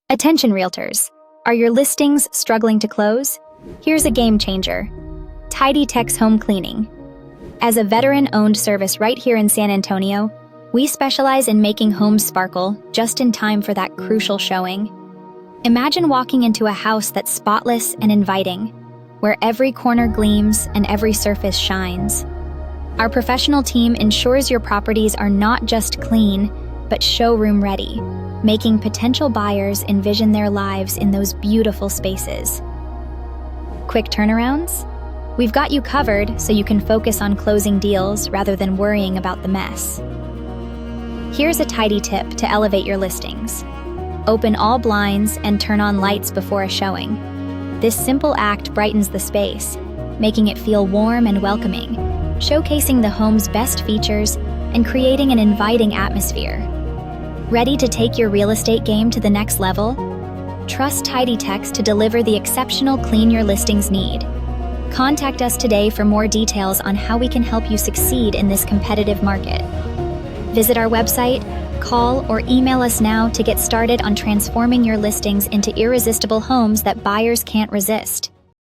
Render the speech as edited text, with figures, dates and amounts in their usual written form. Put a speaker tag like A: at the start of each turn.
A: Attention realtors, are your listings struggling to close? Here's a game changer. TidyTex Home Cleaning. As a veteran-owned service right here in San Antonio, we specialize in making homes sparkle just in time for that crucial showing. Imagine walking into a house that's spotless and inviting, where every corner gleams and every surface shines. Our professional team ensures your properties are not just clean, but showroom ready, making potential buyers envision their lives in those beautiful spaces. Quick turnarounds? We've got you covered so you can focus on closing deals rather than worrying about the mess. Here's a tidy tip to elevate your listings. Open all blinds and turn on lights before a showing. This simple act brightens the space, making it feel warm and welcoming, showcasing the home's best features and creating an inviting atmosphere. Ready to take your real estate game to the next level? Trust TidyTex to deliver the exceptional clean your listings need. Contact us today for more details on how we can help you succeed in this competitive market. Visit our website, call, or email us now to get started on transforming your listings into irresistible homes that buyers can't resist.